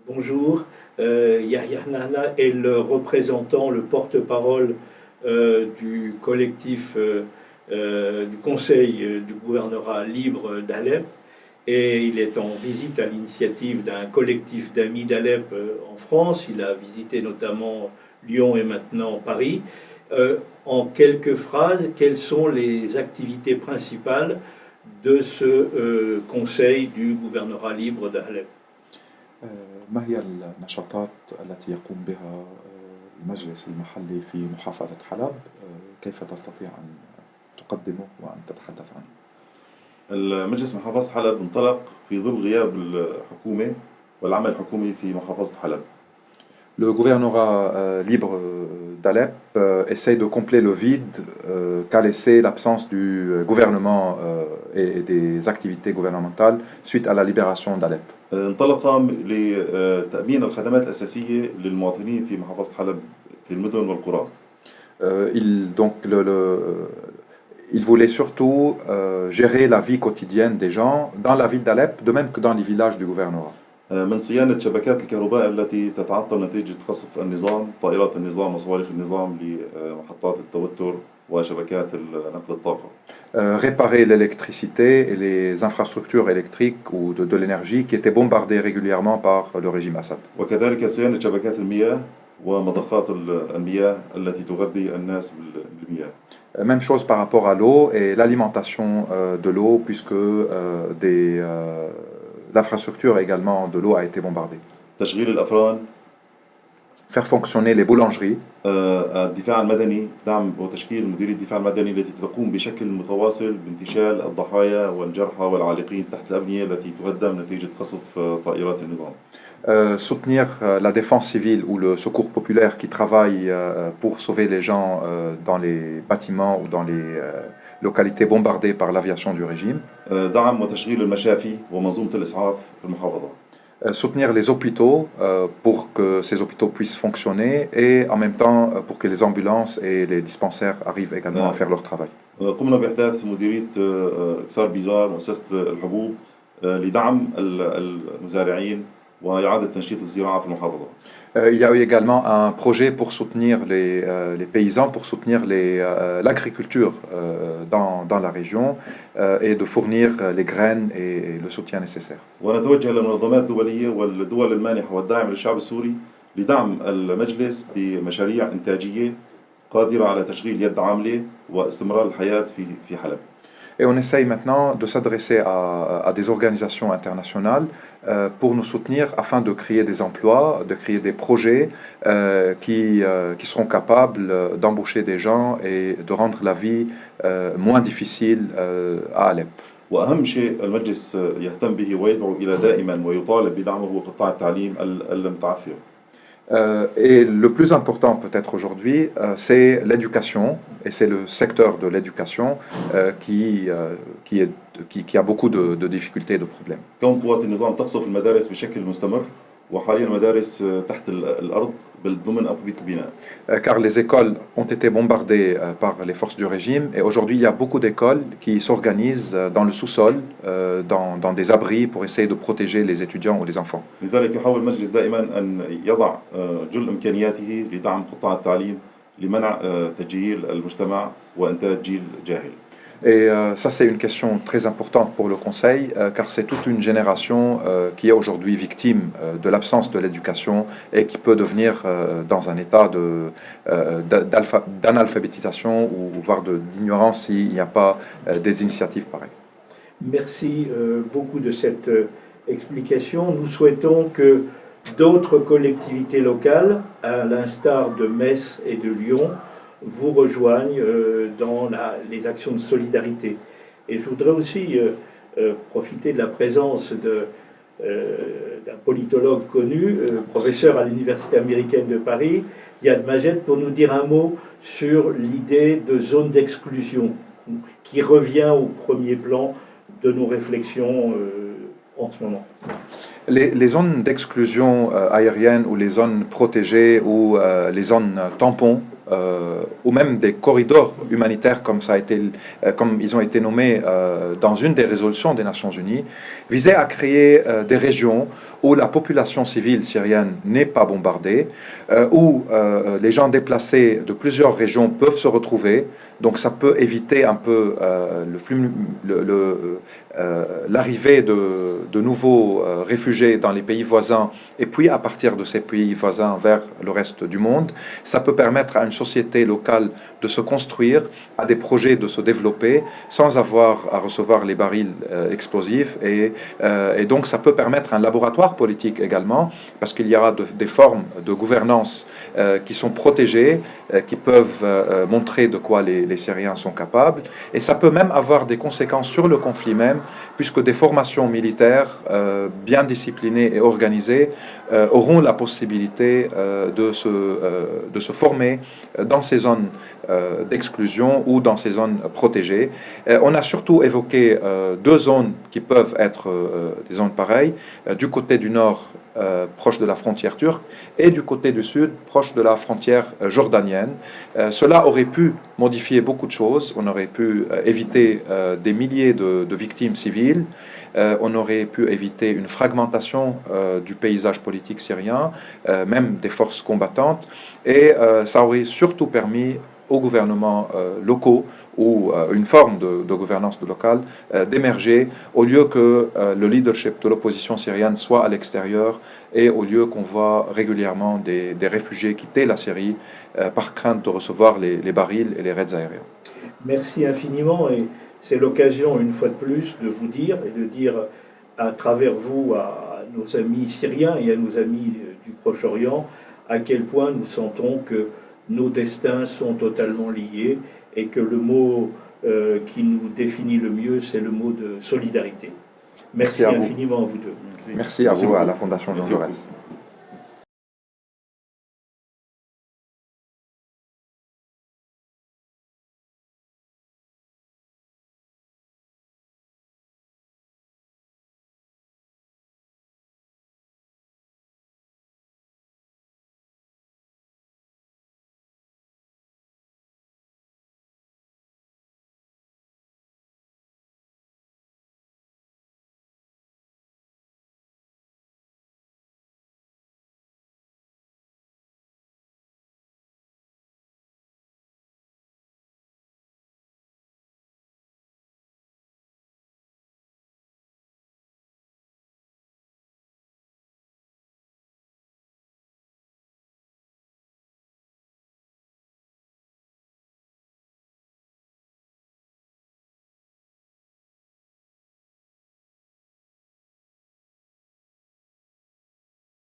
Bonjour, Yahya Nahna est le représentant, le porte-parole du collectif du conseil du gouvernorat libre d'Alep et il est en visite à l'initiative d'un collectif d'amis d'Alep en France. Il a visité notamment Lyon et maintenant Paris. En quelques phrases, quelles sont les activités principales de ce conseil du gouvernorat libre d'Alep? ما هي النشاطات التي يقوم بها المجلس المحلي في محافظة حلب؟ كيف تستطيع أن تقدمه وأن تتحدث عنه؟ المجلس محافظة حلب انطلق في ظل غياب الحكومة والعمل الحكومي في محافظة حلب. Le gouvernorat libre d'Alep essaye de combler le vide qu'a laissé l'absence du gouvernement et des activités gouvernementales suite à la libération d'Alep. انطلق لتأمين الخدمات الأساسية للمواطنين في محافظة حلب في المدن والقرى. Il voulait surtout gérer la vie quotidienne des gens dans la ville d'Alep, de même que dans les villages du gouvernorat. من صيانة شبكات الكهرباء التي تتعطل نتيجة قصف النظام، طائرات النظام وصواريخ النظام لمحطات التوتر وشبكات نقل الطاقة. Réparer l'électricité et les infrastructures électriques ou de l'énergie qui étaient bombardées régulièrement par le régime Assad. وكذلك صيانة شبكات المياه ومضخات المياه التي تغذي الناس بالمياه. Même chose par rapport à l'eau et l'alimentation de l'eau, puisque l'infrastructure également de l'eau a été bombardée. تشغيل الأفران. Faire fonctionner les boulangeries. الدفاع المدني، دعم وتشكيل مديرية الدفاع المدني التي تقوم بشكل متواصل بانتشال الضحايا والجرحى والعالقين تحت الأبنية التي تهدم نتيجة قصف طائرات النظام. Soutenir la défense civile ou le secours populaire qui travaille pour sauver les gens dans les bâtiments ou dans les localités bombardées par l'aviation du régime. دعم وتشغيل المشافي ومنظومة الإسعاف في المحافظة. Soutenir les hôpitaux pour que ces hôpitaux puissent fonctionner et en même temps pour que les ambulances et les dispensaires arrivent également à faire leur travail. قمنا بإحداث مديرية إكسار بيزار مؤسسة الحبوب لدعم المزارعين وإعادة تنشيط الزراعة في المحافظة. Il y a eu également un projet pour soutenir les paysans, pour soutenir l'agriculture dans la région et de fournir les graines et le soutien nécessaire. ونتوجه للمنظمات الدولية والدول المانحة والداعمة للشعب السوري لدعم المجلس بمشاريع إنتاجية قادرة على تشغيل يد عاملة واستمرار الحياة في حلب. Et on essaye maintenant de s'adresser à des organisations internationales pour nous soutenir afin de créer des emplois, de créer des projets qui seront capables d'embaucher des gens et de rendre la vie moins difficile à Alep. وأهم شيء المجلس يهتم به ويدعو إلى دائما ويطالب بدعمه هو قطاع التعليم المتعثر. Et le plus important peut-être aujourd'hui, c'est l'éducation, et c'est le secteur de l'éducation qui a beaucoup de difficultés et de problèmes. كون قوات النظام تقصف المدارس بشكل مستمر وحاليا المدارس تحت الأرض ضمن أقبية البناء. Car les écoles ont été bombardées par les forces du régime et aujourd'hui il y a beaucoup d'écoles qui s'organisent dans le sous-sol, dans des abris pour essayer de protéger les étudiants ou les enfants. لذلك يحاول المجلس دائما أن يضع جل إمكانياته لدعم قطاع التعليم لمنع تجهيل المجتمع وإنتاج جيل جاهل. Et ça, c'est une question très importante pour le Conseil, car c'est toute une génération qui est aujourd'hui victime de l'absence de l'éducation et qui peut devenir dans un état d'analphabétisation ou voire d'ignorance s'il n'y a pas des initiatives pareilles. Merci beaucoup de cette explication. Nous souhaitons que d'autres collectivités locales, à l'instar de Metz et de Lyon, vous rejoignent dans les actions de solidarité. Et je voudrais aussi profiter de la présence d'un politologue connu, professeur à l'Université américaine de Paris, Yad Majed, pour nous dire un mot sur l'idée de zone d'exclusion qui revient au premier plan de nos réflexions en ce moment. Les zones d'exclusion aérienne ou les zones protégées ou les zones tampons ou même des corridors humanitaires comme comme ils ont été nommés dans une des résolutions des Nations Unies, visaient à créer des régions où la population civile syrienne n'est pas bombardée, où les gens déplacés de plusieurs régions peuvent se retrouver. Donc ça peut éviter un peu l'arrivée de nouveaux réfugiés dans les pays voisins, et puis à partir de ces pays voisins vers le reste du monde. Ça peut permettre à une société locale de se construire, à des projets de se développer, sans avoir à recevoir les barils explosifs. Et donc ça peut permettre un laboratoire politique également, parce qu'il y aura des formes de gouvernance qui sont protégées, qui peuvent montrer de quoi les Syriens sont capables. Et ça peut même avoir des conséquences sur le conflit même, puisque des formations militaires bien disciplinées et organisées auront la possibilité de se former dans ces zones d'exclusion ou dans ces zones protégées. On a surtout évoqué deux zones qui peuvent être des zones pareilles, du côté du nord, proche de la frontière turque, et du côté du sud, proche de la frontière jordanienne. Cela aurait pu modifier beaucoup de choses. On aurait pu éviter des milliers de victimes civiles. On aurait pu éviter une fragmentation du paysage politique syrien, même des forces combattantes. Et ça aurait surtout permis aux gouvernements locaux ou une forme de gouvernance locale d'émerger, au lieu que le leadership de l'opposition syrienne soit à l'extérieur et au lieu qu'on voit régulièrement des réfugiés quitter la Syrie par crainte de recevoir les barils et les raids aériens. Merci infiniment, et c'est l'occasion une fois de plus de vous dire et de dire à travers vous à nos amis syriens et à nos amis du Proche-Orient à quel point nous sentons que nos destins sont totalement liés et que le mot qui nous définit le mieux, c'est le mot de solidarité. Merci infiniment à vous deux. Merci à vous, à la Fondation Jean Jaurès.